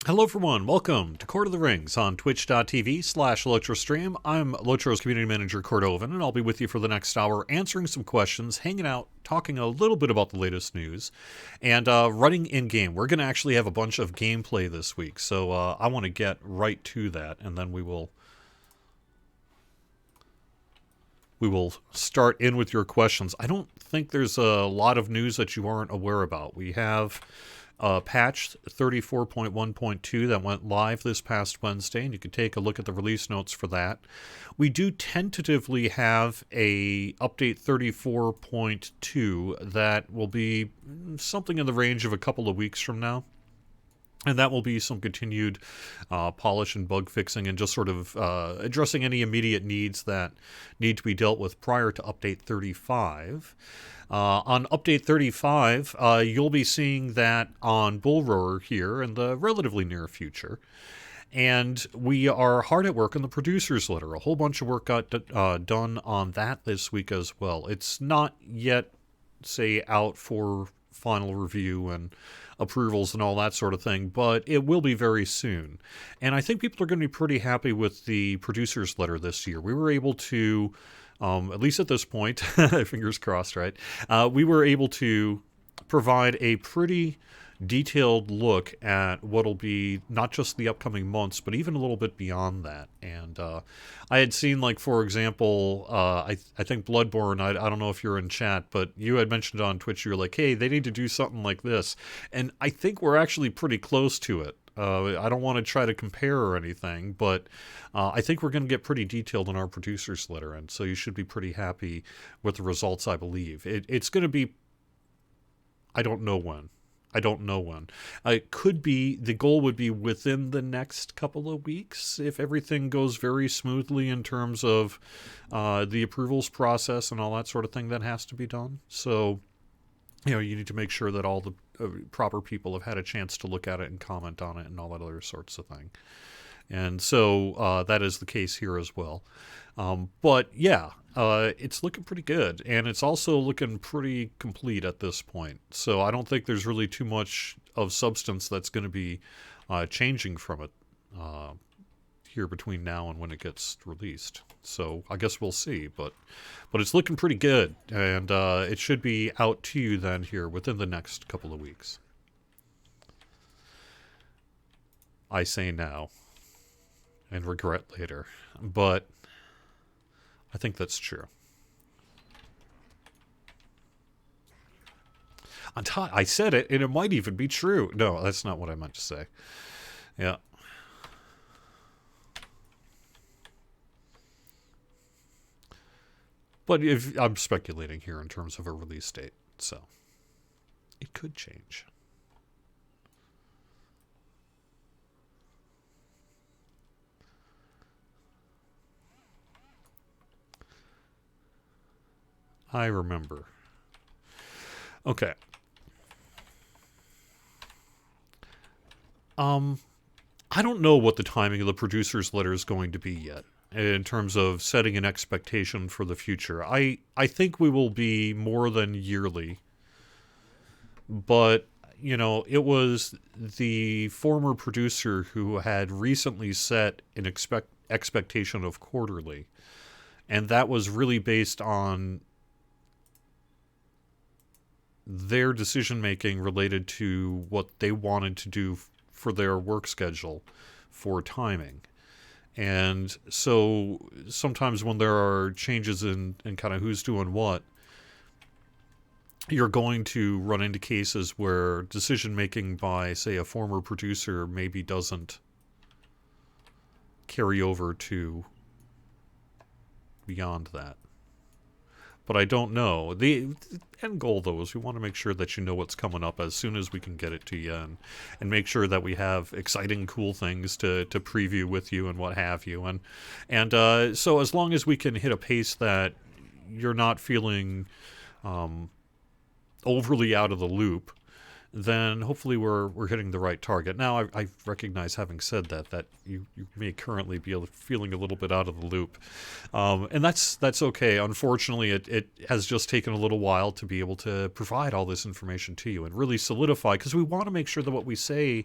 Hello everyone, welcome to Court of the Rings on twitch.tv/LotroStream. I'm Lotro's community manager, Cordovan, and I'll be with you for the next hour answering some questions, hanging out, talking a little bit about the latest news, and running in-game. We're going to actually have a bunch of gameplay this week, so I want to get right to that, and then we will start in with your questions. I don't think there's a lot of news that you aren't aware about. We have patch 34.1.2 that went live this past Wednesday, and you can take a look at the release notes for that. We do tentatively have a update 34.2 that will be something in the range of a couple of weeks from now. And that will be some continued polish and bug fixing and just sort of addressing any immediate needs that need to be dealt with prior to Update 35. On Update 35, you'll be seeing that on Bull Roar here in the relatively near future. And we are hard at work on the producer's letter. A whole bunch of work got done on that this week as well. It's not yet, say, out for final review and approvals and all that sort of thing, but it will be very soon. And I think people are going to be pretty happy with the producer's letter this year. We were able to, at least at this point, fingers crossed, right? We were able to provide a pretty detailed look at what'll be not just the upcoming months, but even a little bit beyond that. And I had seen, like, for example, I think Bloodborne, I don't know if you're in chat, but you had mentioned on Twitch, you were like, hey, they need to do something like this. And I think we're actually pretty close to it. I don't want to try to compare or anything, but I think we're going to get pretty detailed in our producer's letter, and so you should be pretty happy with the results, I believe. It's going to be, I don't know when. It could be, the goal would be within the next couple of weeks if everything goes very smoothly in terms of the approvals process and all that sort of thing that has to be done. So, you need to make sure that all the proper people have had a chance to look at it and comment on it and all that other sorts of thing. And so that is the case here as well. But yeah, it's looking pretty good, and it's also looking pretty complete at this point. So I don't think there's really too much of substance that's going to be changing from it here between now and when it gets released. So I guess we'll see, but it's looking pretty good, and it should be out to you then here within the next couple of weeks. I say now and regret later, but I think that's true. I said it, and it might even be true. No, that's not what I meant to say. Yeah. But if I'm speculating here in terms of a release date, so it could change. I remember. Okay. I don't know what the timing of the producer's letter is going to be yet in terms of setting an expectation for the future. I think we will be more than yearly, but it was the former producer who had recently set an expectation of quarterly, and that was really based on their decision making related to what they wanted to do for their work schedule for timing. And so sometimes when there are changes in kind of who's doing what, you're going to run into cases where decision making by, say, a former producer maybe doesn't carry over to beyond that. But I don't know. The end goal, though, is we want to make sure that you know what's coming up as soon as we can get it to you, and make sure that we have exciting, cool things to preview with you and what have you. And so as long as we can hit a pace that you're not feeling overly out of the loop, then hopefully we're hitting the right target. Now I recognize, having said that, that you may currently be feeling a little bit out of the loop, and that's okay. Unfortunately, it has just taken a little while to be able to provide all this information to you and really solidify, because we want to make sure that what we say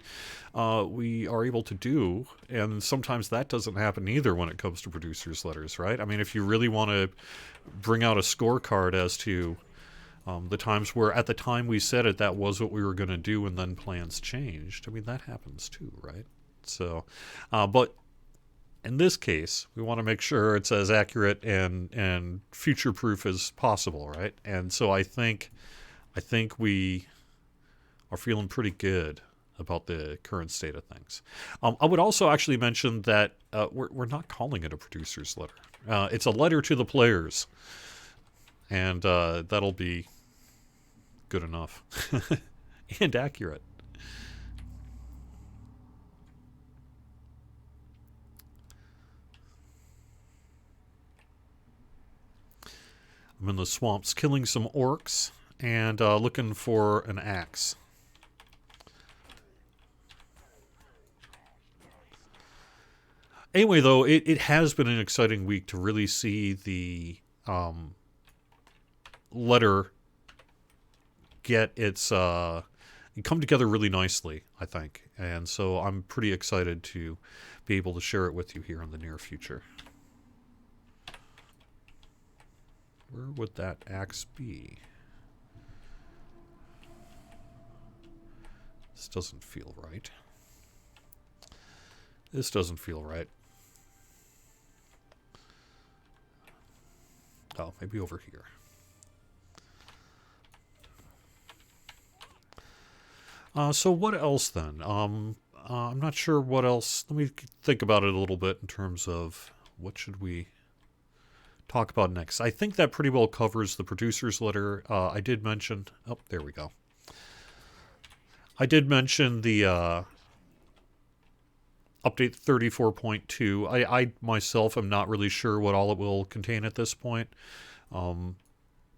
we are able to do, and sometimes that doesn't happen either when it comes to producers' letters, right? I mean, if you really want to bring out a scorecard as to the times where at the time we said it, that was what we were going to do, and then plans changed. I mean, that happens too, right? So, but in this case, we want to make sure it's as accurate and future-proof as possible, right? And so I think we are feeling pretty good about the current state of things. I would also actually mention that we're not calling it a producer's letter. It's a letter to the players. And that'll be good enough and accurate. I'm in the swamps killing some orcs and looking for an axe. Anyway, though, it has been an exciting week to really see the letter get its come together really nicely, I think. And so I'm pretty excited to be able to share it with you here in the near future. Where would that axe be? This doesn't feel right. This doesn't feel right. Oh, maybe over here. So what else then? I'm not sure what else. Let me think about it a little bit in terms of what should we talk about next. I think that pretty well covers the producer's letter. I did mention... Oh, there we go. I did mention the update 34.2. I myself am not really sure what all it will contain at this point.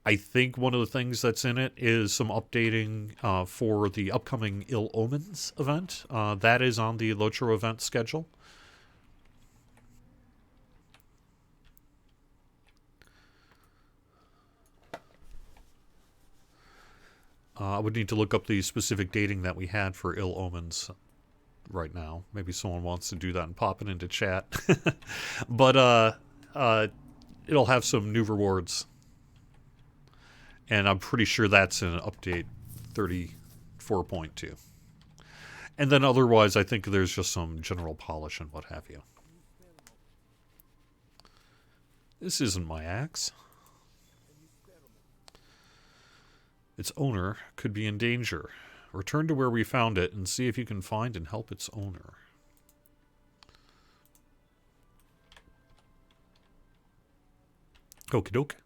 I think one of the things that's in it is some updating for the upcoming Ill Omens event. That is on the Lotro event schedule. I would need to look up the specific dating that we had for Ill Omens right now. Maybe someone wants to do that and pop it into chat. But it'll have some new rewards. And I'm pretty sure that's in update 34.2. And then otherwise, I think there's just some general polish and what have you. This isn't my axe. Its owner could be in danger. Return to where we found it and see if you can find and help its owner. Okie doke.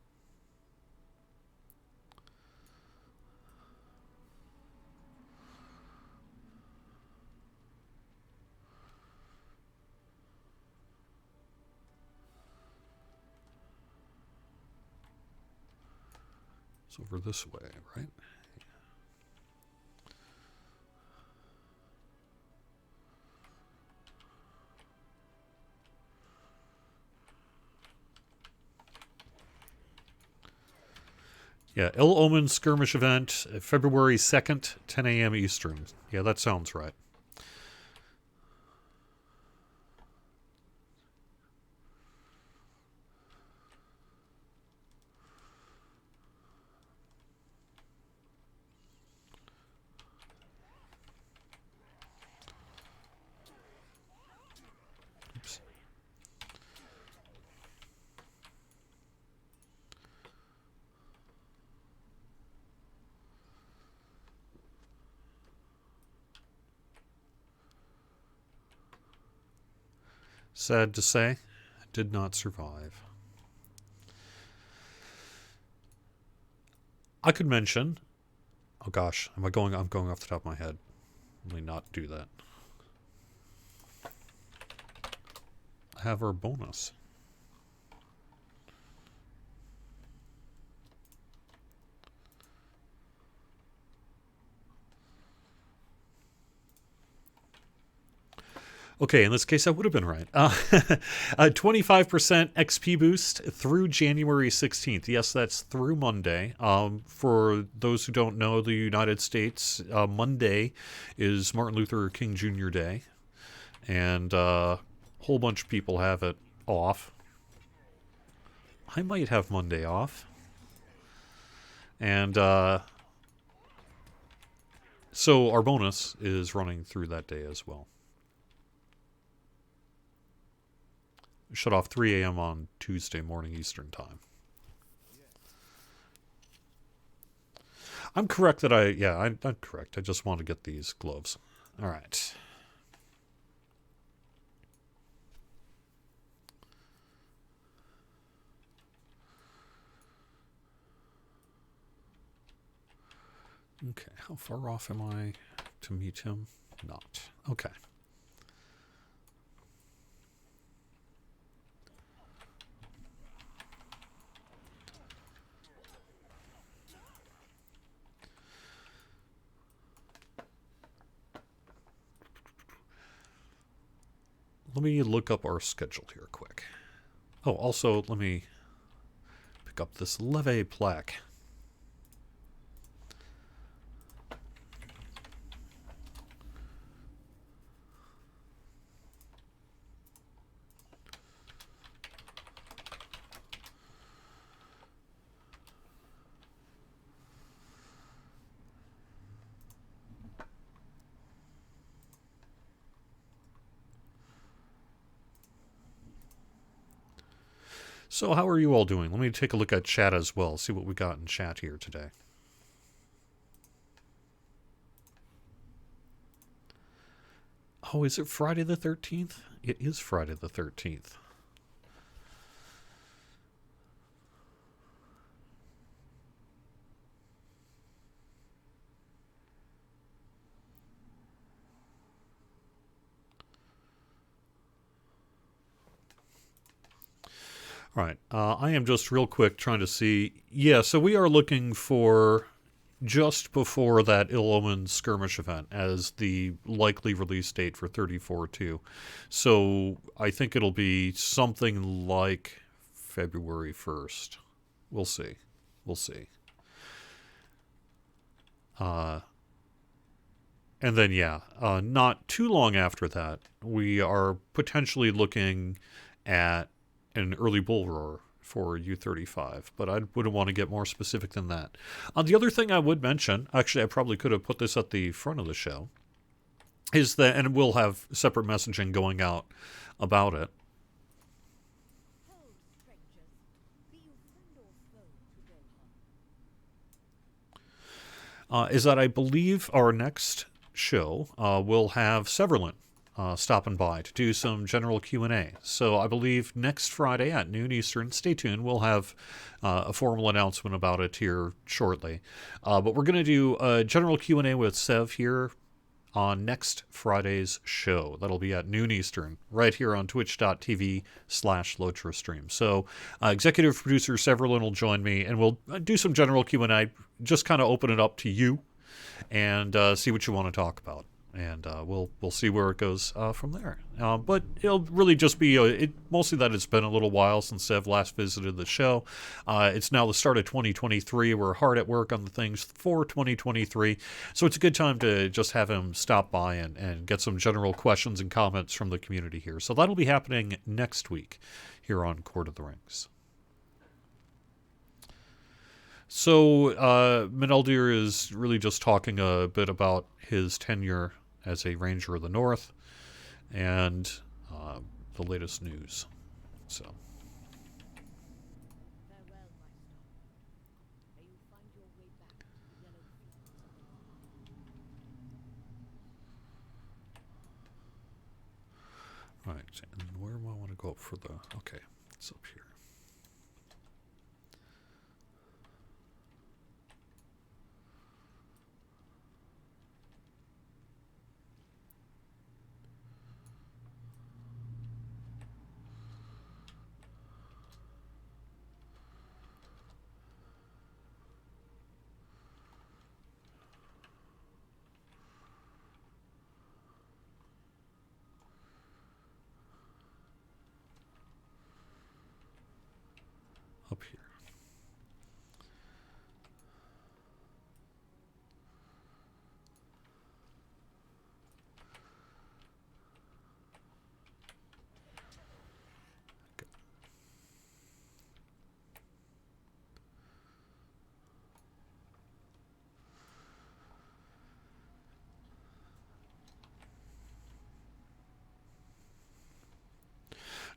It's over this way, right? Yeah, Ill Omen skirmish event, February 2nd, 10 a.m. Eastern. Yeah, that sounds right. Oops. Sad to say, did not survive. I could mention... Oh gosh, I'm going off the top of my head. Let me not do that. I have our bonus. Okay, in this case, I would have been right. A 25% XP boost through January 16th. Yes, that's through Monday. For those who don't know, the United States, Monday is Martin Luther King Jr. Day, and a whole bunch of people have it off. I might have Monday off. And so our bonus is running through that day as well. Shut off 3 a.m. on Tuesday morning Eastern Time. I'm correct that I'm correct. I just want to get these gloves. All right. Okay, how far off am I to meet him? Not. Okay. Let me look up our schedule here quick. Oh, also, let me pick up this leve plaque. So how are you all doing? Let me take a look at chat as well, see what we got in chat here today. Oh, is it Friday the 13th? It is Friday the 13th. All right. I am just real quick trying to see. Yeah, so we are looking for just before that Ill-Omened skirmish event as the likely release date for 34-2. So I think it'll be something like February 1st. We'll see. We'll see. And then, not too long after that, we are potentially looking at an early bull roar for U35, but I wouldn't want to get more specific than that. The other thing I would mention, actually I probably could have put this at the front of the show, is that, and we'll have separate messaging going out about it, is that I believe our next show will have Severlin stopping by to do some general Q&A. So I believe next Friday at noon Eastern, stay tuned, we'll have a formal announcement about it here shortly. But we're going to do a general Q&A with Sev here on next Friday's show. That'll be at noon Eastern, right here on twitch.tv/LotraStream. So executive producer Severlin will join me, and we'll do some general Q&A, just kind of open it up to you and see what you want to talk about. And we'll see where it goes from there. But it'll really just be mostly that it's been a little while since Sev last visited the show. It's now the start of 2023. We're hard at work on the things for 2023. So it's a good time to just have him stop by and get some general questions and comments from the community here. So that'll be happening next week here on Court of the Rings. So Meneldir is really just talking a bit about his tenure as a Ranger of the North and the latest news. So. All right, and where do I want to go for the... Okay, it's up here. up here.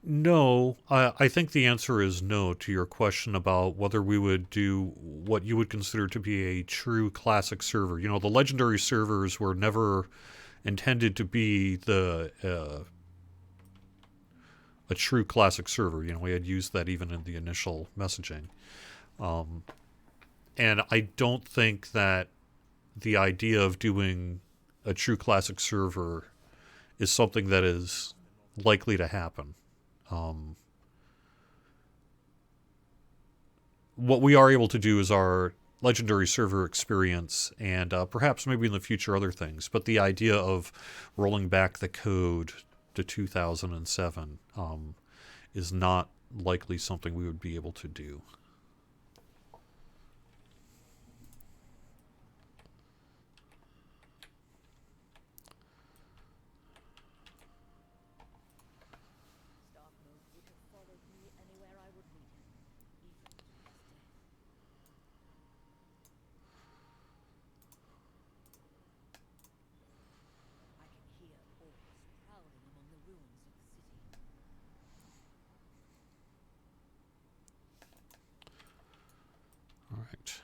No, I think the answer is no to your question about whether we would do what you would consider to be a true classic server. You know, the legendary servers were never intended to be a true classic server. You know, we had used that even in the initial messaging. Um, and I don't think that the idea of doing a true classic server is something that is likely to happen. Um, what we are able to do is our legendary server experience and perhaps maybe in the future other things. But the idea of rolling back the code to 2007 is not likely something we would be able to do. All right.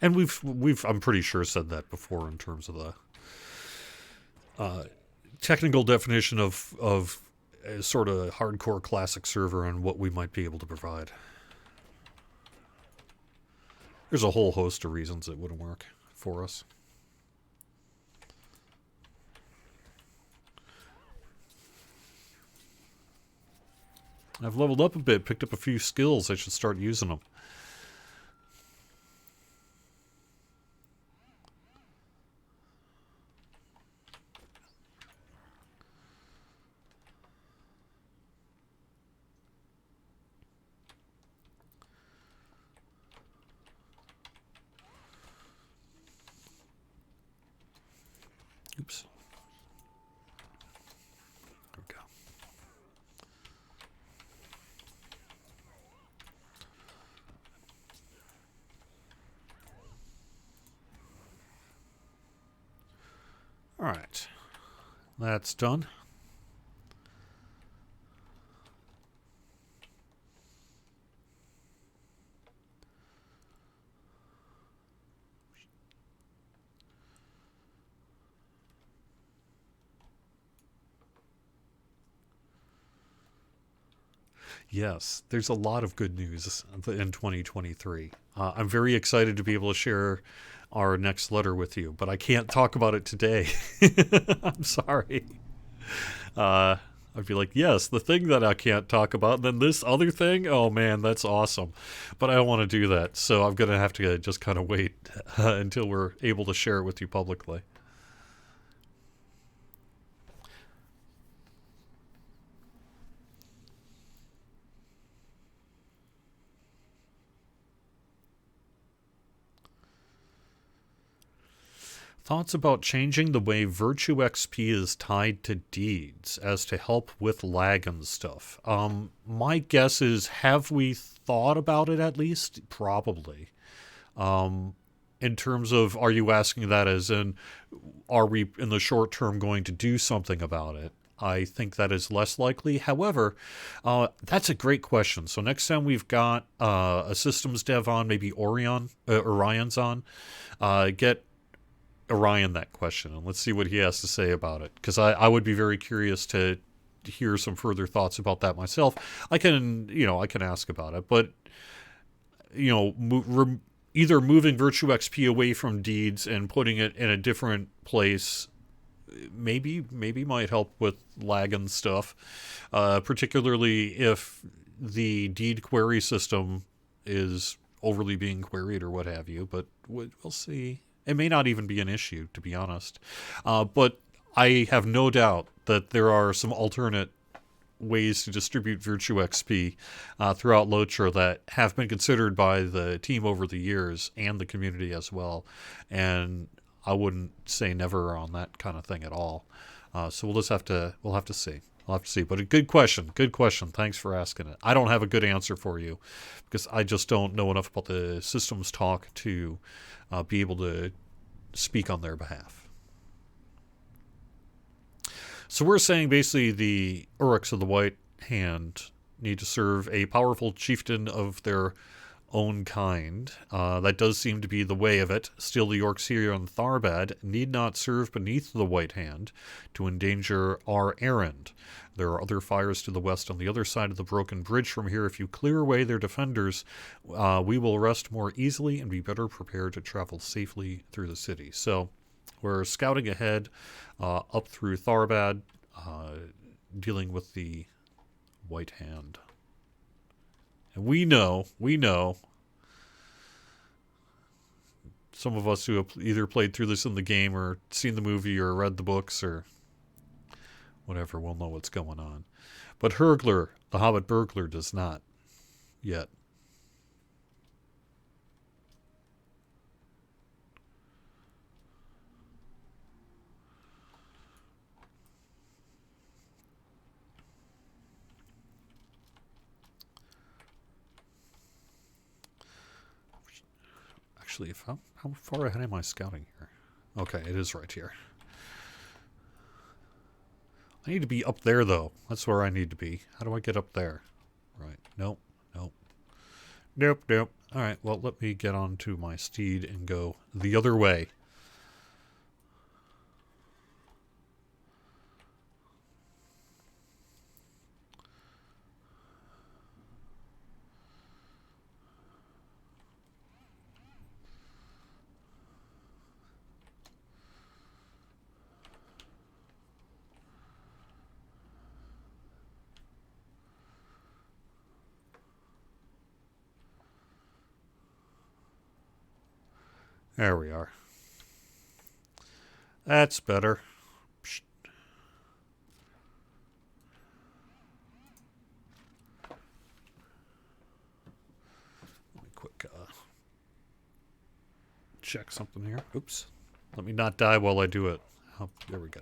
And we've I'm pretty sure said that before in terms of the technical definition of a sort of hardcore classic server and what we might be able to provide. There's a whole host of reasons it wouldn't work for us. I've leveled up a bit, picked up a few skills. I should start using them. Oops. There we go. All right. That's done. Yes, there's a lot of good news in 2023. I'm very excited to be able to share our next letter with you, but I can't talk about it today. I'm sorry. I'd be like, yes, the thing that I can't talk about, and then this other thing, oh man, that's awesome. But I don't want to do that, so I'm going to have to just kind of wait until we're able to share it with you publicly. Thoughts about changing the way Virtue XP is tied to deeds as to help with lag and stuff. My guess is, have we thought about it at least? Probably. In terms of, are you asking that as in, are we in the short term going to do something about it? I think that is less likely. However, that's a great question. So next time we've got a systems dev on, maybe Orion's on, get Orion that question and let's see what he has to say about it, because I would be very curious to hear some further thoughts about that myself, I can, I can ask about it. But, either moving Virtue XP away from deeds and putting it in a different place maybe might help with lag and stuff, particularly if the deed query system is overly being queried or what have you. But we'll see. It may not even be an issue, to be honest. But I have no doubt that there are some alternate ways to distribute Virtue XP throughout Lotra that have been considered by the team over the years and the community as well. And I wouldn't say never on that kind of thing at all. So we'll have to see. I'll have to see. But a good question. Good question. Thanks for asking it. I don't have a good answer for you because I just don't know enough about the systems talk to be able to speak on their behalf. So we're saying basically the Uruks of the White Hand need to serve a powerful chieftain of their own kind. That does seem to be the way of it. Still, the orcs here on Tharbad need not serve beneath the White Hand to endanger our errand. There are other fires to the west on the other side of the broken bridge from here. If you clear away their defenders, we will rest more easily and be better prepared to travel safely through the city. So we're scouting ahead up through Tharbad, dealing with the White Hand. And we know, some of us who have either played through this in the game or seen the movie or read the books or whatever will know what's going on. But Hergler, the Hobbit burglar, does not yet. Actually, how far ahead am I scouting here? Okay, it is right here. I need to be up there, though. That's where I need to be. How do I get up there? Right. Nope. Alright, well, let me get onto my steed and go the other way. There we are. That's better. Psst. Let me quick check something here. Oops. Let me not die while I do it. Oh, there we go.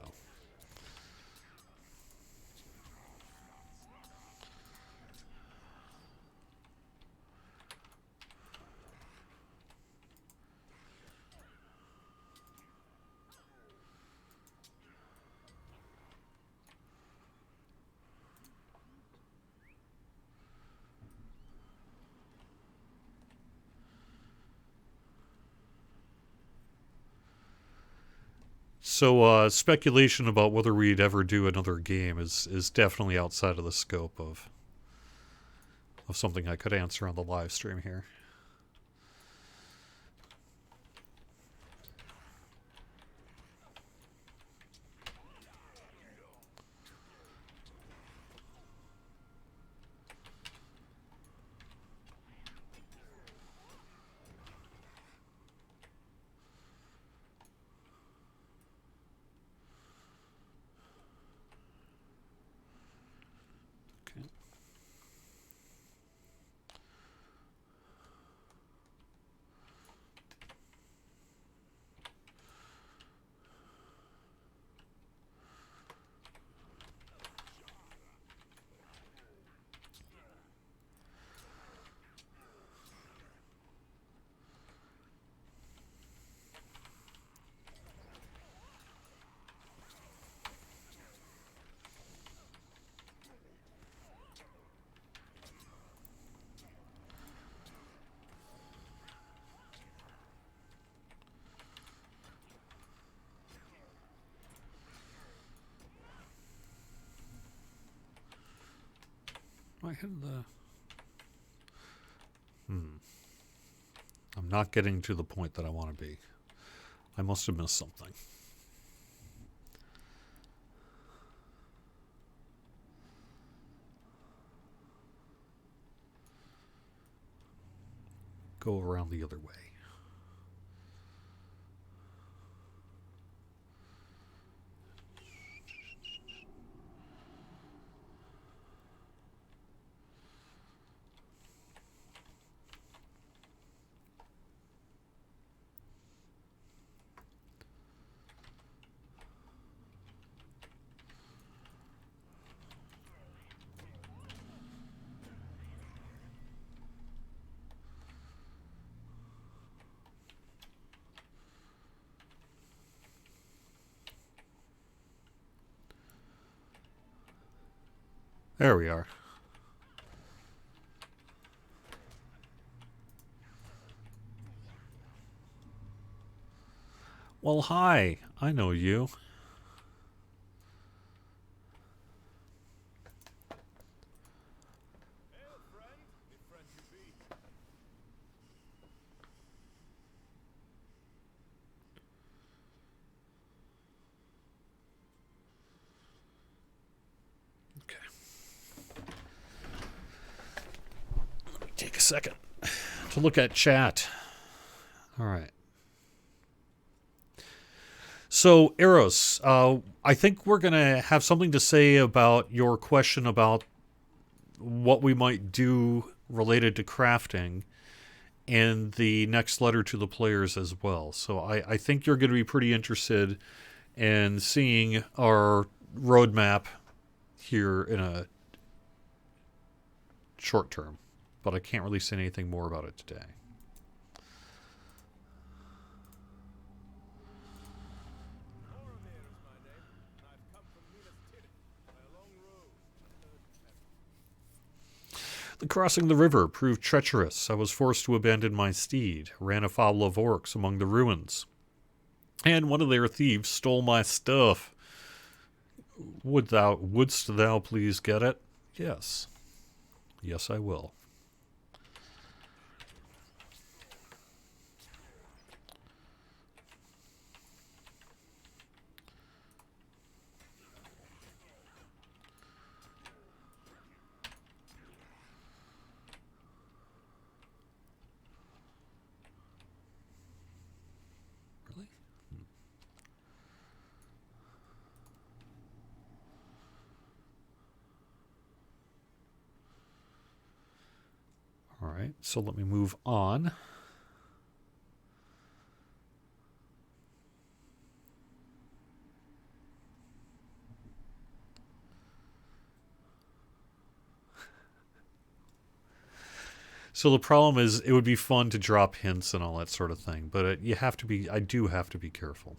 So speculation about whether we'd ever do another game is definitely outside of the scope of something I could answer on the live stream here. I hit the... I'm not getting to the point that I want to be. I must have missed something. Go around the other way. There we are. Well, hi. I know you. Take a second to look at chat. All right. So, Eros, I think we're going to have something to say about your question about what we might do related to crafting in the next letter to the players as well. So I think you're going to be pretty interested in seeing our roadmap here in a short term. But I can't really say anything more about it today. Boromir is my name, and I've come from Minas Tirith by a long road. The crossing the river proved treacherous. I was forced to abandon my steed, ran afoul of orcs among the ruins, and one of their thieves stole my stuff. Wouldst thou please get it? Yes. Yes, I will. Really? All right, so let me move on. So the problem is, it would be fun to drop hints and all that sort of thing, but you have to be. I do have to be careful.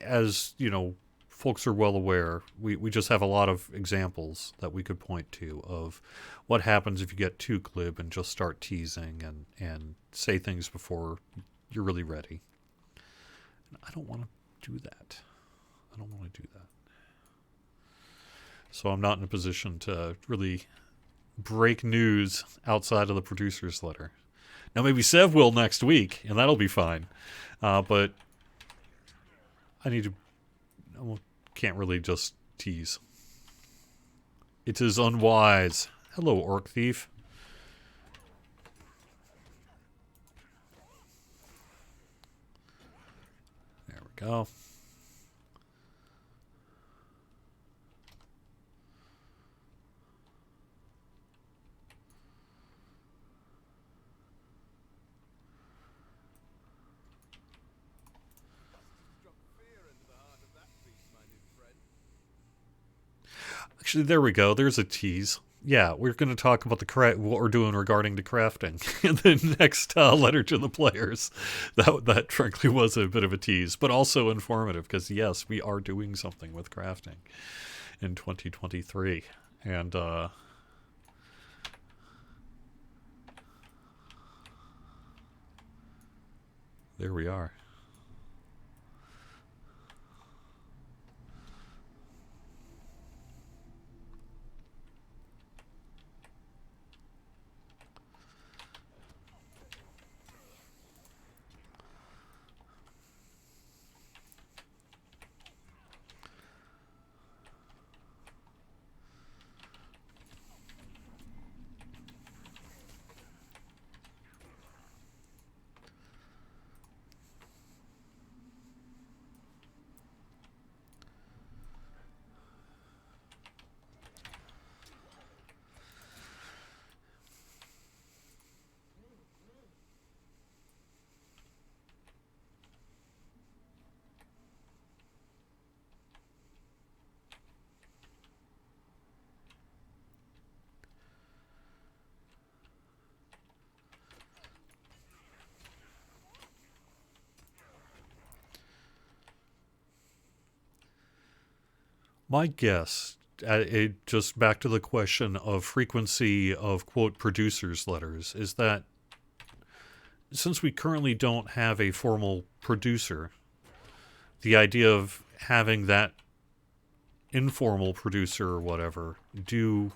As you know, folks are well aware. We just have a lot of examples that we could point to of what happens if you get too glib and just start teasing and say things before you're really ready. And I don't want to do that. I don't want to do that. So I'm not in a position to really break news outside of the producer's letter. Now maybe Sev will next week, and that'll be fine. But I can't really just tease. It is unwise. Hello, Orc Thief. There we go. Actually, there we go. There's a tease. Yeah, we're going to talk about what we're doing regarding to crafting in the next letter to the players. That frankly was a bit of a tease, but also informative because yes, we are doing something with crafting in 2023, and there we are. My guess, just back to the question of frequency of quote producers letters, is that since we currently don't have a formal producer, the idea of having that informal producer or whatever do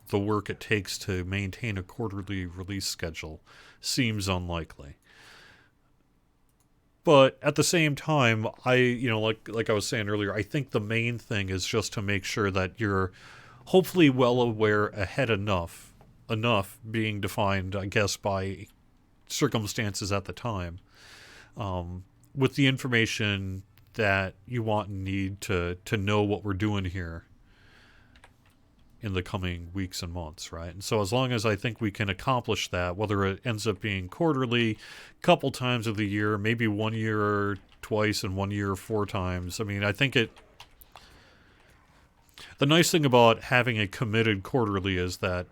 the work it takes to maintain a quarterly release schedule seems unlikely. But at the same time, like I was saying earlier, I think the main thing is just to make sure that you're hopefully well aware ahead enough being defined, I guess, by circumstances at the time, with the information that you want and need to know what we're doing here in the coming weeks and months, right? And so as long as I think we can accomplish that, whether it ends up being quarterly, couple times of the year, maybe 1 year twice and 1 year 4 times, I mean, I think the nice thing about having a committed quarterly is that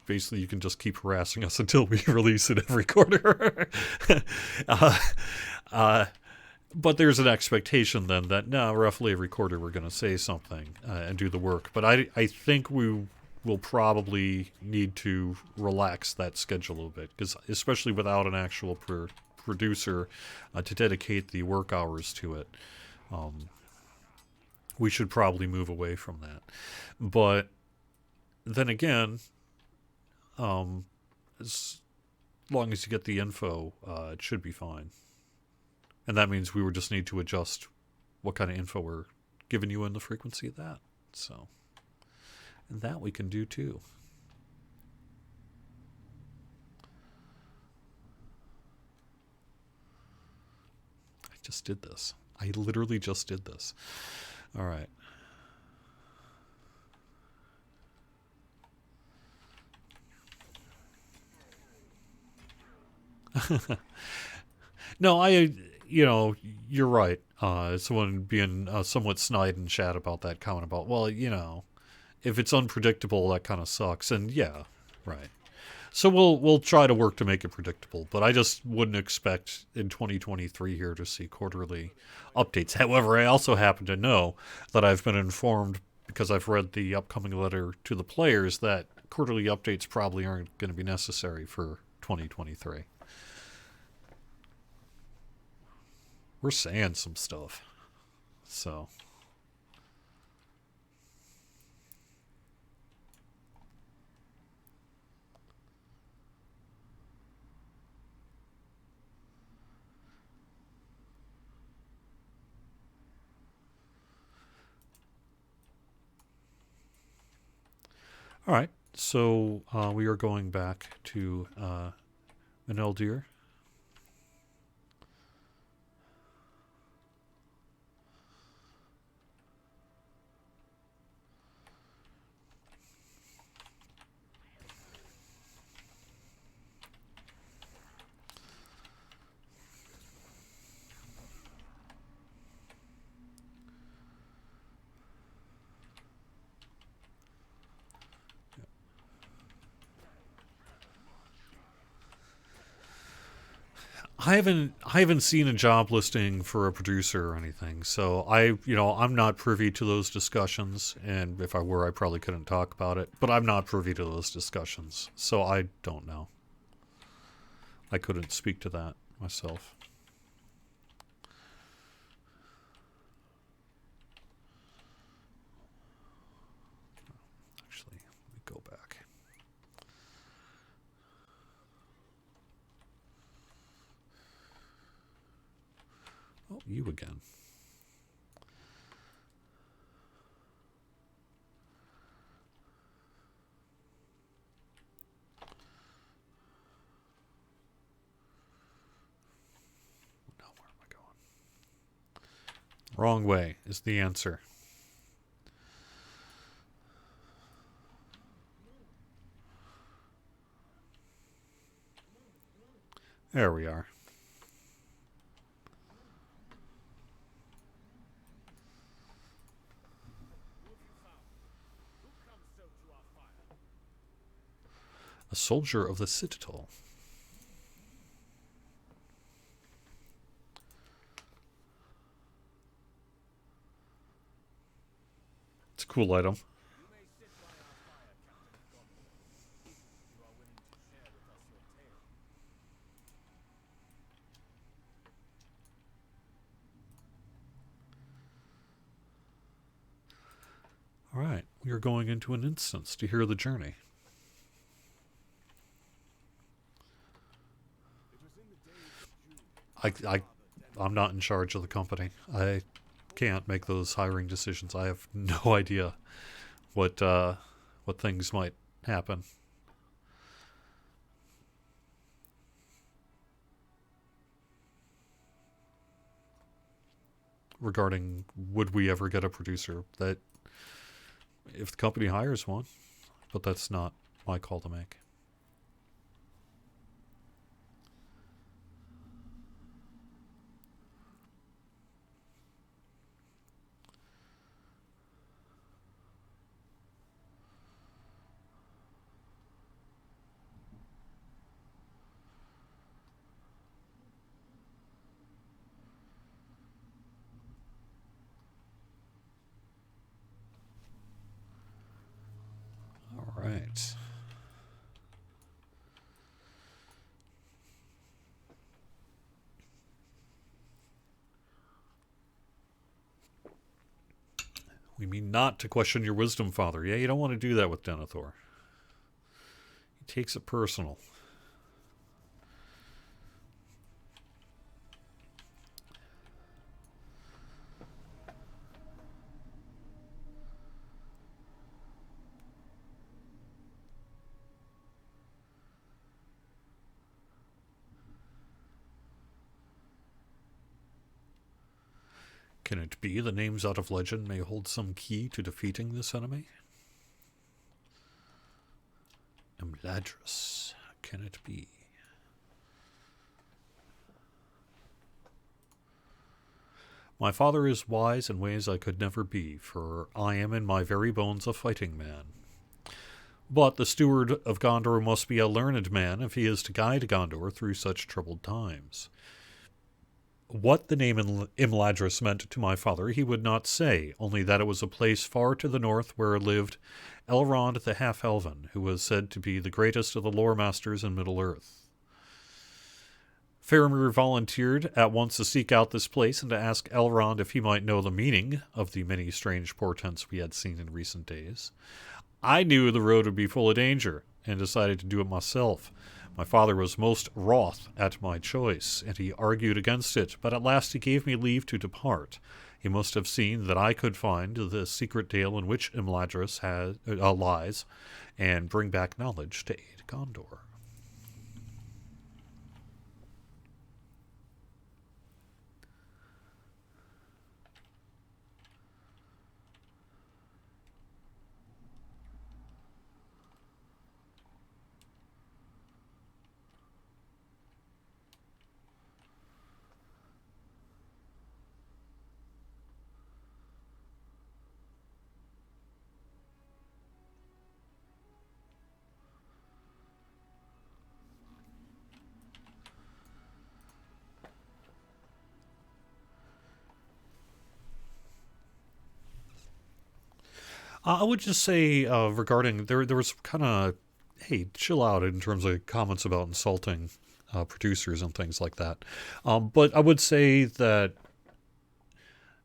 basically you can just keep harassing us until we release it every quarter. uh, uh, but there's an expectation then that now roughly every quarter we're going to say something and do the work. But I think we will probably need to relax that schedule a little bit, because especially without an actual producer to dedicate the work hours to it, we should probably move away from that. But then again, as long as you get the info, it should be fine. And that means we would just need to adjust what kind of info we're giving you and the frequency of that. So, and that we can do too. I just did this. I literally just did this. All right. No, you're right. Someone being somewhat snide in chat about that comment about, well, if it's unpredictable, that kind of sucks. And yeah, right. So we'll try to work to make it predictable, but I just wouldn't expect in 2023 here to see quarterly updates. However, I also happen to know that I've been informed, because I've read the upcoming letter to the players, that quarterly updates probably aren't going to be necessary for 2023. We're saying some stuff. So. All right. So we are going back to Maneldir. I haven't seen a job listing for a producer or anything, so I'm not privy to those discussions, and if I were, I probably couldn't talk about it. But I'm not privy to those discussions, so I don't know. I couldn't speak to that myself. Actually, let me go back. Oh, you again. Now where am I going? Wrong way is the answer. There we are. A soldier of the Citadel. It's a cool item. You may sit by our fire, Captain of Gondor, if you are willing to share with us your tale. All right, we are going into an instance to hear the journey. It was in the days of June. I'm not in charge of the company. I can't make those hiring decisions. I have no idea what things might happen. Regarding would we ever get a producer, that if the company hires one, but that's not my call to make. All right. We mean not to question your wisdom, Father. Yeah, you don't want to do that with Denethor. He takes it personal. Can it be the names out of legend may hold some key to defeating this enemy? Imladris. Can it be? My father is wise in ways I could never be, for I am in my very bones a fighting man. But the steward of Gondor must be a learned man if he is to guide Gondor through such troubled times. What the name Imladris meant to my father he would not say, only that it was a place far to the north where lived Elrond the Half-Elven, who was said to be the greatest of the lore masters in Middle-earth. Faramir volunteered at once to seek out this place and to ask Elrond if he might know the meaning of the many strange portents we had seen in recent days. I knew the road would be full of danger, and decided to do it myself. My father was most wroth at my choice, and he argued against it, but at last he gave me leave to depart. He must have seen that I could find the secret dale in which Imladris lies, and bring back knowledge to aid Gondor. I would just say regarding there was kind of hey, chill out in terms of comments about insulting producers and things like that. But I would say that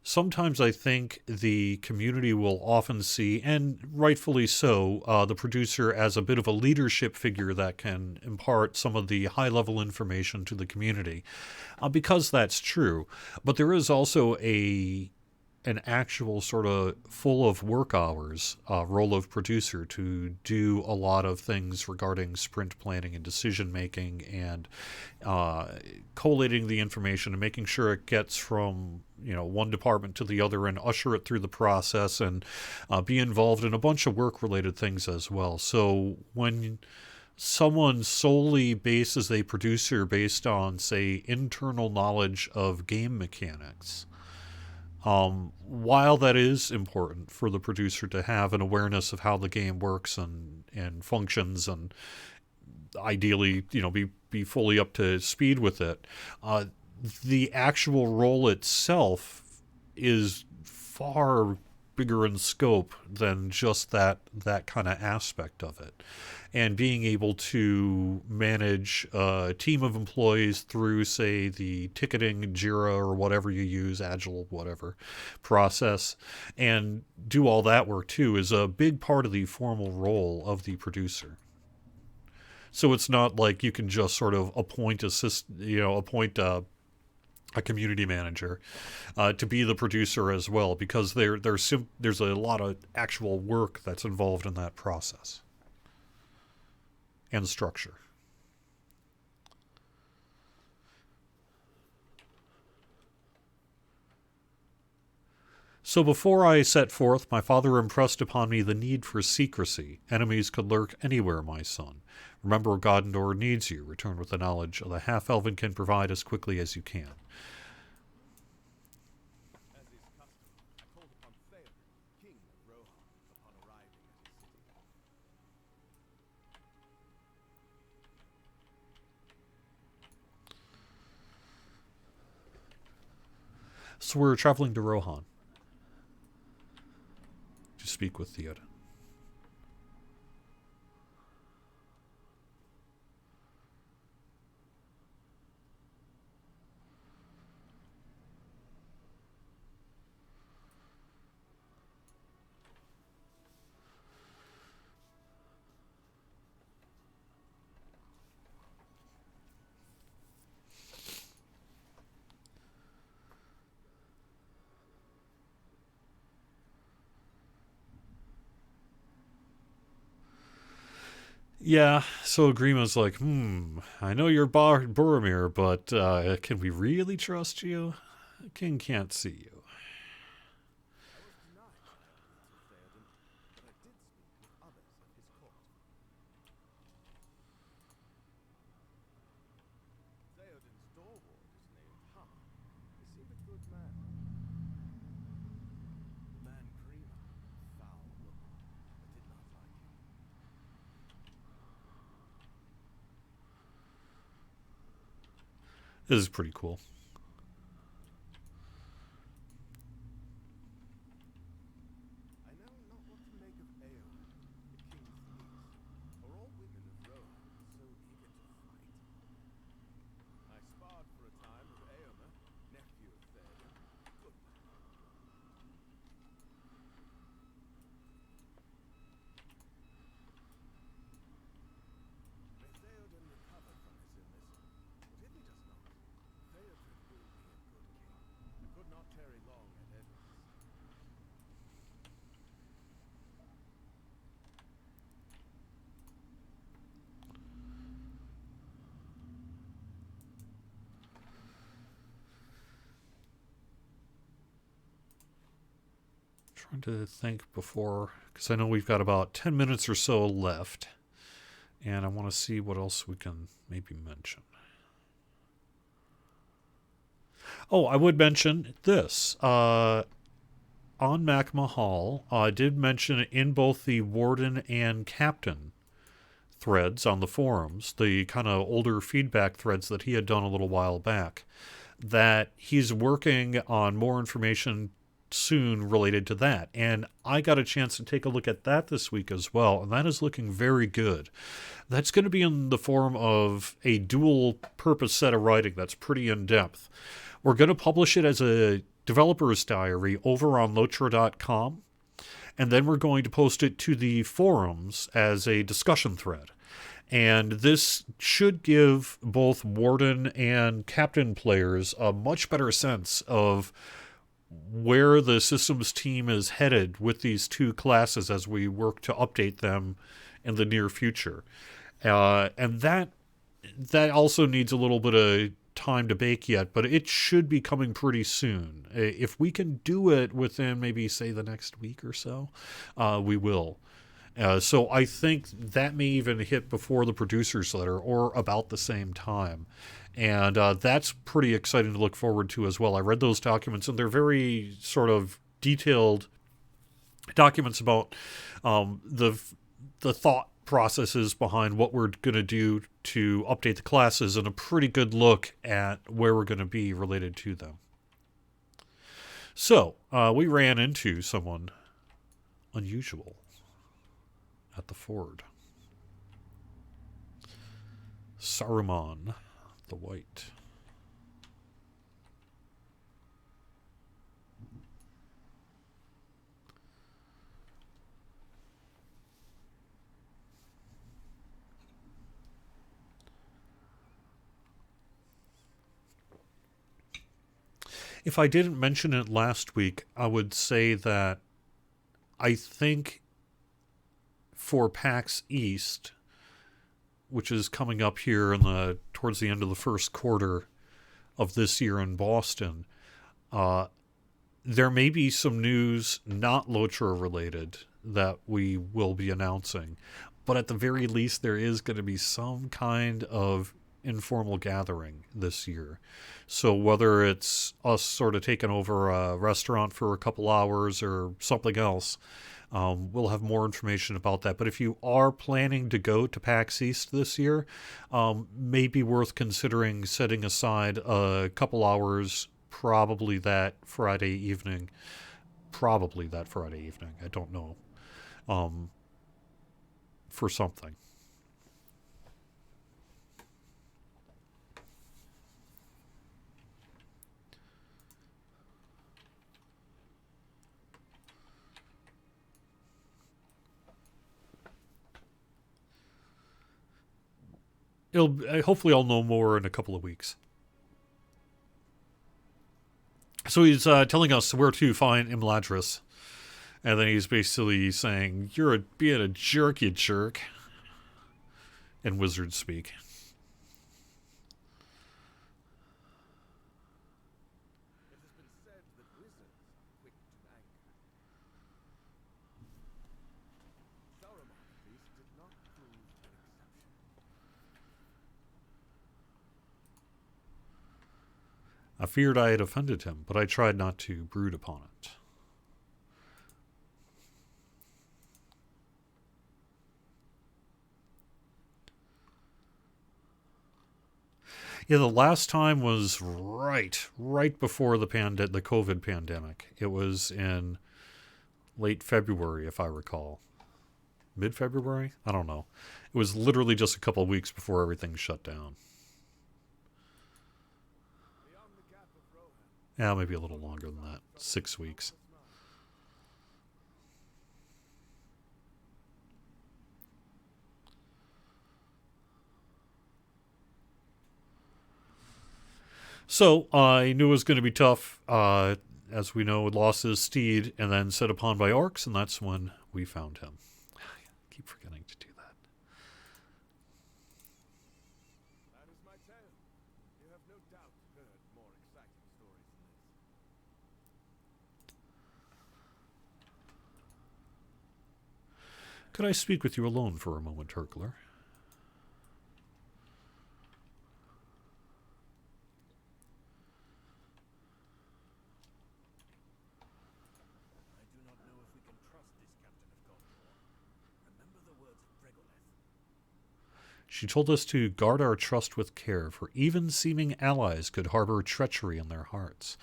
sometimes I think the community will often see, and rightfully so, the producer as a bit of a leadership figure that can impart some of the high level information to the community, because that's true. But there is also an actual sort of full of work hours role of producer to do a lot of things regarding sprint planning and decision making and collating the information and making sure it gets from one department to the other and usher it through the process and be involved in a bunch of work related things as well. So when someone solely bases a producer based on, say, internal knowledge of game mechanics, while that is important for the producer to have an awareness of how the game works and functions and ideally, be fully up to speed with it, the actual role itself is far bigger in scope than just that kind of aspect of it. And being able to manage a team of employees through, say, the ticketing, Jira, or whatever you use, Agile, whatever process, and do all that work too, is a big part of the formal role of the producer. So it's not like you can just sort of appoint a community manager to be the producer as well, because there's a lot of actual work that's involved in that process and structure. So before I set forth, my father impressed upon me the need for secrecy. Enemies could lurk anywhere, my son. Remember, Godendor needs you. Return with the knowledge of the half-elven can provide as quickly as you can. As is custom, I called upon Theoden, king of Rohan, upon arriving at his city. So we're traveling to Rohan to speak with Theoden. Yeah, so Grima's like, I know you're Boromir, but can we really trust you? The king can't see you. I was denied my audience with Theoden, but I did speak with others of his court. Theoden's stalwart is named Hum. He seemed a good man. The man Grima, foul woman. I did not like him. This is pretty cool. I know not what to make of Eowyn, the king's niece, or all women of Rohan so eager to fight. I sparred for a time with Eomer, nephew of Theoden. Good man. May Theoden recover from his illness, but if he does not, Theodred will be a good king. I could not tarry long at Edward's. Trying to think before, because I know we've got about 10 minutes or so left, and I want to see what else we can maybe mention. Oh, I would mention this. On Mac Mahal, I did mention in both the Warden and Captain threads on the forums, the kind of older feedback threads that he had done a little while back, that he's working on more information soon related to that. And I got a chance to take a look at that this week as well, and that is looking very good. That's going to be in the form of a dual purpose set of writing that's pretty in depth. We're going to publish it as a developer's diary over on lotra.com, and then we're going to post it to the forums as a discussion thread. And this should give both Warden and Captain players a much better sense of where the systems team is headed with these two classes as we work to update them in the near future. And that also needs a little bit of time to bake yet, but it should be coming pretty soon. If we can do it within maybe, say, the next week or so, we will. So I think that may even hit before the producer's letter or about the same time. And that's pretty exciting to look forward to as well. I read those documents, and they're very sort of detailed documents about the thought processes behind what we're going to do to update the classes, and a pretty good look at where we're going to be related to them. So we ran into someone unusual at the ford. Saruman the White. If I didn't mention it last week, I would say that I think for PAX East, which is coming up here in the towards the end of the first quarter of this year in Boston, uh, there may be some news not Lotra related that we will be announcing, but at the very least, there is going to be some kind of informal gathering this year. So whether it's us sort of taking over a restaurant for a couple hours or something else, we'll have more information about that. But if you are planning to go to PAX East this year, may be worth considering setting aside a couple hours, probably that Friday evening. Probably that Friday evening. I don't know. For something. Hopefully I'll know more in a couple of weeks. So he's telling us where to find Imladris. And then he's basically saying, "You're being a jerk, you jerk," in wizard speak. It has been said that wizards are quick to anger. Saruman, at least, did not prove an exception. I feared I had offended him, but I tried not to brood upon it. Yeah, the last time was right before the COVID pandemic. It was in late February, if I recall. Mid-February? I don't know. It was literally just a couple of weeks before everything shut down. Beyond the gap of Rohan, Yeah, maybe a little longer than that. 6 weeks. So I knew it was going to be tough. As we know, lost his steed and then set upon by orcs, and that's when we found him. I keep forgetting to do that. that is my tale. You have no doubt heard more exciting stories than this. Could I speak with you alone for a moment, Herkler? I do not know if we can trust this captain of Gondor. Remember the words of Bregoleth. She told us to guard our trust with care, for even seeming allies could harbor treachery in their hearts.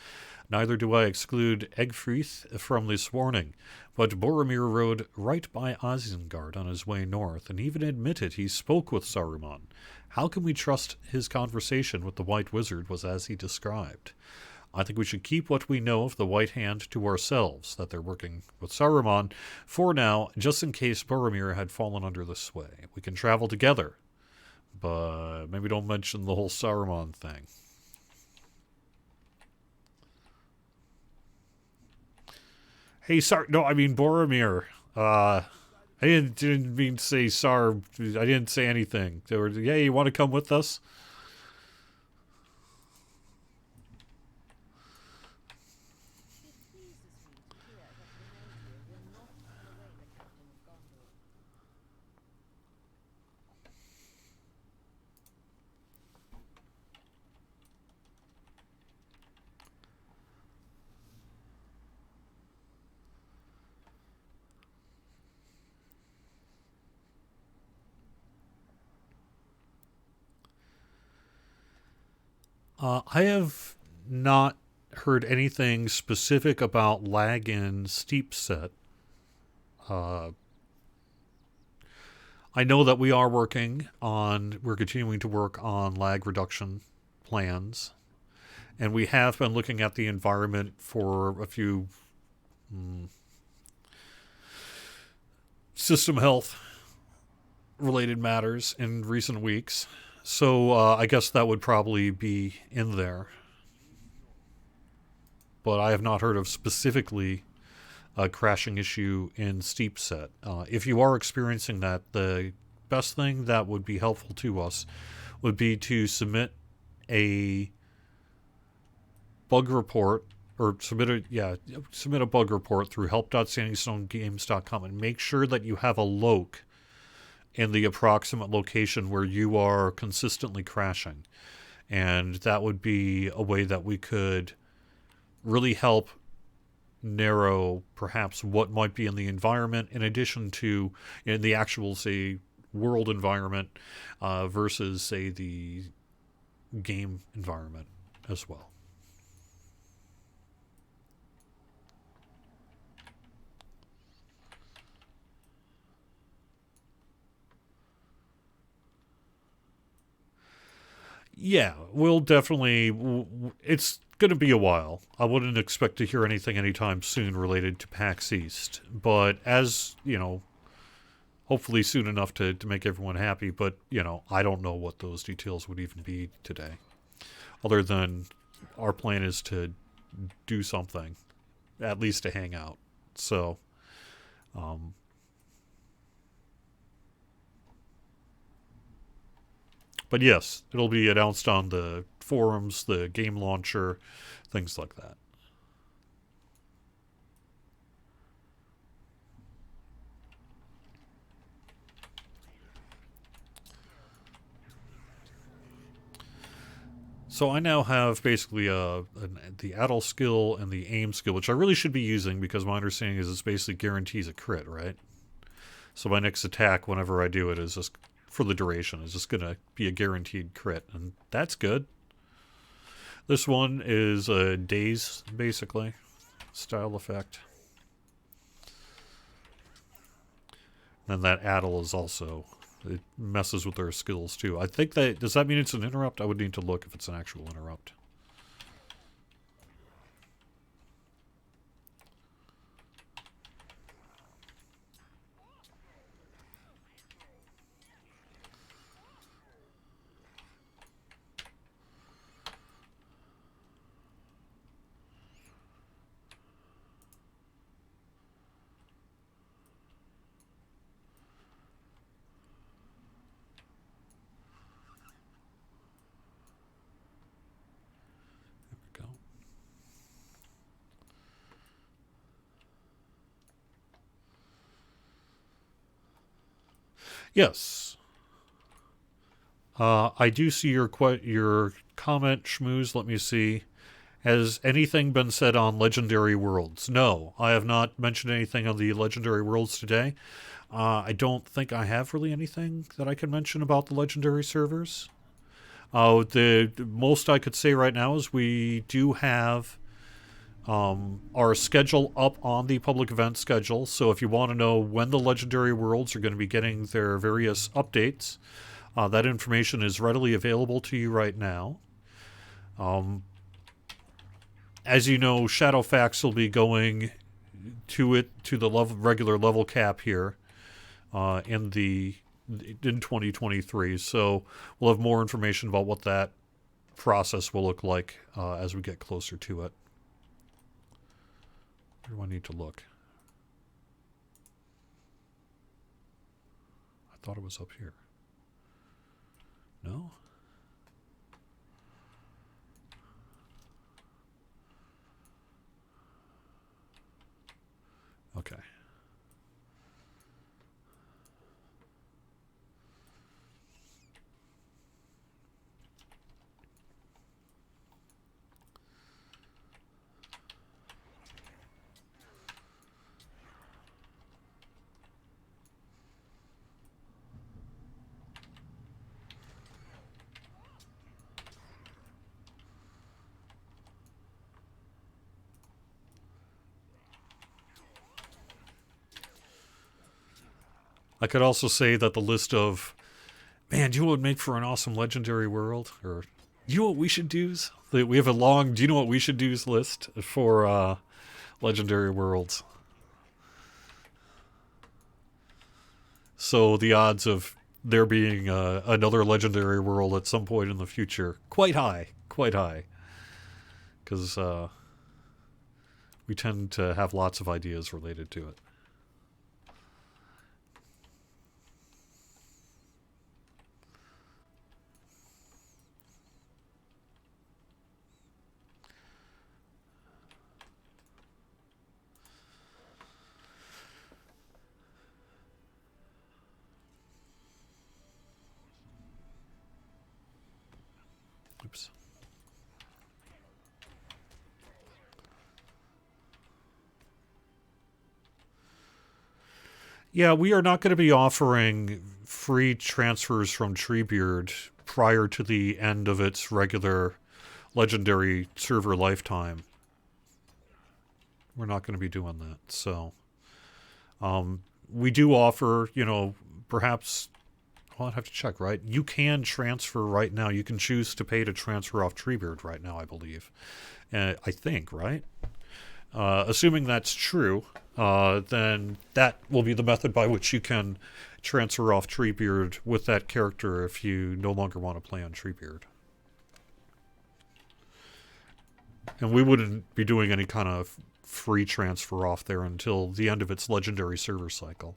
Neither do I exclude Egfrith from this warning, but Boromir rode right by Isengard on his way north, and even admitted he spoke with Saruman. How can we trust his conversation with the White Wizard was as he described? I think we should keep what we know of the White Hand to ourselves, that they're working with Saruman, for now, just in case Boromir had fallen under the sway. We can travel together, but maybe don't mention the whole Saruman thing. Hey, no, I mean Boromir. I didn't mean to say Sar. I didn't say anything. They were, yeah, you want to come with us? It pleases me to hear that Renadia will not turn away the captain of Gondor. I have not heard anything specific about lag in steep set. Uh, I know that we're continuing to work on lag reduction plans, and we have been looking at the environment for a few system health related matters in recent weeks. So I guess that would probably be in there. But I have not heard of specifically a crashing issue in Steep Set. If you are experiencing that, the best thing that would be helpful to us would be to submit a bug report or submit a bug report through help.sandingstonegames.com and make sure that you have a loc in the approximate location where you are consistently crashing. And that would be a way that we could really help narrow perhaps what might be in the environment in addition to in the actual, say, world environment versus, say, the game environment as well. Yeah, we'll definitely. It's going to be a while. I wouldn't expect to hear anything anytime soon related to PAX East. But as, hopefully soon enough to make everyone happy. But, I don't know what those details would even be today. Other than our plan is to do something, at least to hang out. So, but yes, it'll be announced on the forums, the game launcher, things like that. So I now have basically the adult skill and the aim skill, which I really should be using because my understanding is it's basically guarantees a crit, right? So my next attack, whenever I do it, is just for the duration, is just going to be a guaranteed crit, and that's good. This one is a daze, basically, style effect. And that addle is also, it messes with their skills too. I think that, does that mean it's an interrupt? I would need to look if it's an actual interrupt. There we go. Yes. I do see your comment, Schmooze. Let me see. Has anything been said on Legendary Worlds? No, I have not mentioned anything on the Legendary Worlds today. I don't think I have really anything that I can mention about the Legendary servers. The most I could say right now is we do have our schedule up on the public event schedule. So if you want to know when the Legendary Worlds are going to be getting their various updates, that information is readily available to you right now. As you know, Shadowfax will be going to the regular level cap here in 2023. So we'll have more information about what that process will look like as we get closer to it. Where do I need to look? I thought it was up here. No? Okay. I could also say that the list of, man, do you know what would make for an awesome legendary world? Or, you know what we should do's? We have a long, do you know what we should do's list for legendary worlds. So the odds of there being another legendary world at some point in the future, quite high. Quite high. Because we tend to have lots of ideas related to it. Oops. Yeah, we are not going to be offering free transfers from Treebeard prior to the end of its regular legendary server lifetime. We're not going to be doing that. So, we do offer, perhaps, well, I'd have to check, right? You can transfer right now. You can choose to pay to transfer off Treebeard right now, I believe. I think, right? Assuming that's true, then that will be the method by which you can transfer off Treebeard with that character if you no longer want to play on Treebeard. And we wouldn't be doing any kind of free transfer off there until the end of its legendary server cycle.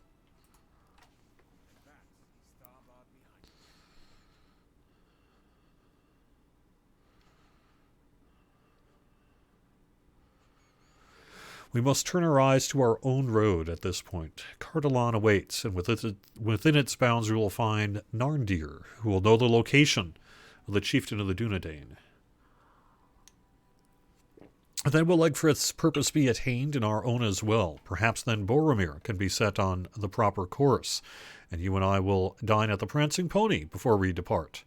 We must turn our eyes to our own road at this point. Cardolan awaits, and within its bounds we will find Narndir, who will know the location of the chieftain of the Dunedain. Then will Egfrith's purpose be attained in our own as well. Perhaps then Boromir can be set on the proper course, and you and I will dine at the Prancing Pony before we depart.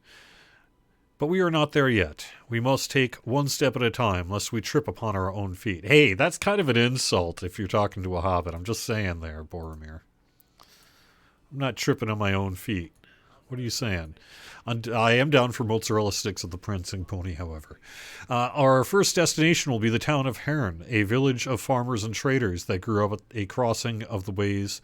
But we are not there yet. We must take one step at a time, lest we trip upon our own feet. Hey, that's kind of an insult if you're talking to a hobbit. I'm just saying there, Boromir. I'm not tripping on my own feet. What are you saying? I am down for mozzarella sticks at the Prancing Pony, however. Our first destination will be the town of Herne, a village of farmers and traders that grew up at a crossing of the ways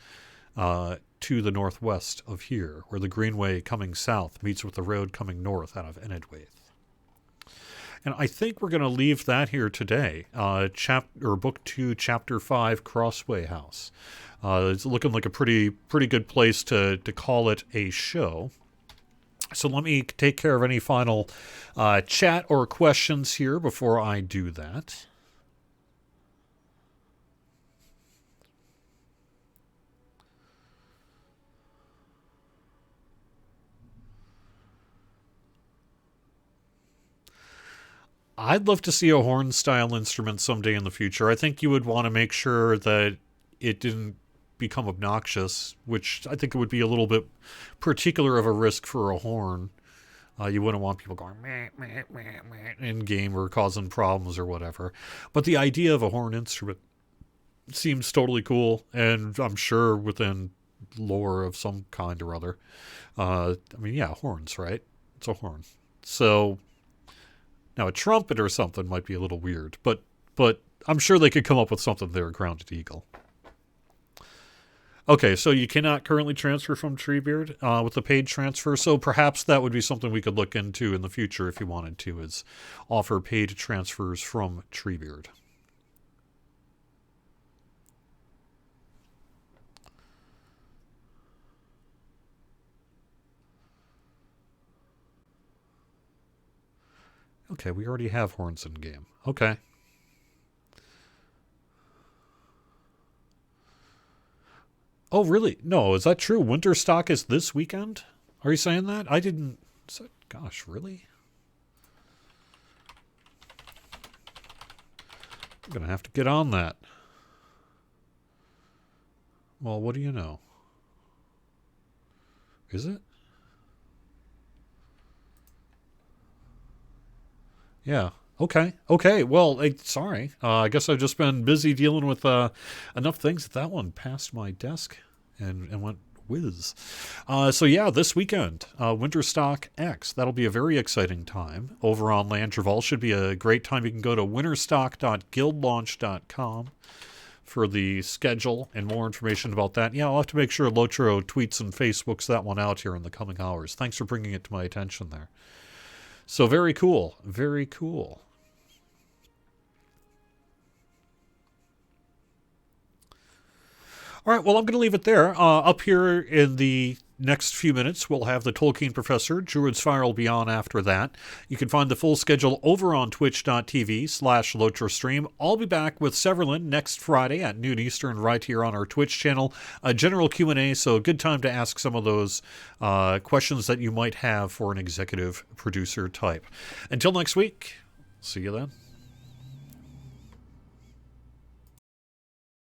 to the northwest of here, where the Greenway coming south meets with the road coming north out of Enedwaith. And I think we're going to leave that here today. Book 2, Chapter 5, Crossway House. It's looking like a pretty good place to call it a show. So let me take care of any final chat or questions here before I do that. I'd love to see a horn-style instrument someday in the future. I think you would want to make sure that it didn't become obnoxious, which I think it would be a little bit particular of a risk for a horn. You wouldn't want people going meh, meh, meh, meh, in game or causing problems or whatever. But the idea of a horn instrument seems totally cool, and I'm sure within lore of some kind or other. Horns, right? It's a horn. So now a trumpet or something might be a little weird, but I'm sure they could come up with something there, Grounded Eagle. Okay, so you cannot currently transfer from Treebeard with the paid transfer, so perhaps that would be something we could look into in the future if you wanted to, is offer paid transfers from Treebeard. Okay, we already have horns in game. Okay. Oh, really? No, is that true? Winterstock is this weekend? Are you saying that? I didn't... Gosh, really? I'm going to have to get on that. Well, what do you know? Is it? Yeah. Okay. Well, sorry. I guess I've just been busy dealing with enough things that one passed my desk and went whiz. So yeah, this weekend, Winterstock X. That'll be a very exciting time over on Landreval. Should be a great time. You can go to winterstock.guildlaunch.com for the schedule and more information about that. Yeah, I'll have to make sure Lotro tweets and Facebooks that one out here in the coming hours. Thanks for bringing it to my attention there. So very cool. Very cool. All right, well, I'm going to leave it there. Up here in the next few minutes, we'll have the Tolkien Professor. Druid's Fire will be on after that. You can find the full schedule over on twitch.tv/LotraStream. I'll be back with Severlin next Friday at noon Eastern right here on our Twitch channel. A general Q&A, so a good time to ask some of those questions that you might have for an executive producer type. Until next week, see you then.